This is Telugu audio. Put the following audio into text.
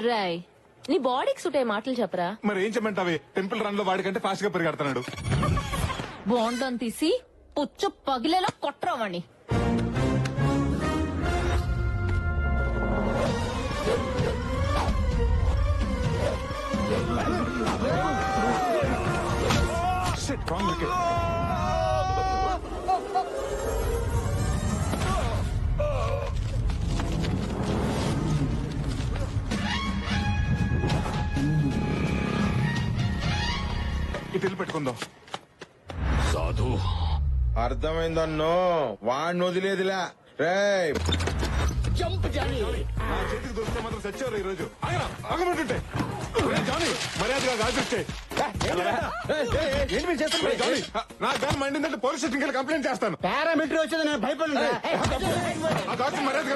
రాయ్ నీ బాడీకి సూట్ అయ్యే మాటలు చెప్పరా. మరి ఏం చెప్పమంటావి? టెంపుల్ రన్ లో వాడికంటే ఫాస్ట్ గా పరిగెడుతున్నాడు. బాండం తీసి పుచ్చు పగిలేలా కొట్టరావాణ్ణి. Shit, wrong wicket. ఇటు వెళ్ళి పెట్టుకుందాం. సాధు అర్థమైందన్నో వాడిని వదిలేదిలా రేయ్. నా చేతికి దొరికితే మాత్రం సచ్చారు ఈ రోజు. ఆగమంటుంటే జానీ మర్యాదగా గాజుస్తే నా దాని మండిందంటే పోలీస్ స్టేషన్కి వెళ్ళి కంప్లైంట్ చేస్తాను. పారామిలిటరీ వచ్చేది నేను భయపడి ఆ డాక్టర్ మర్యాదగా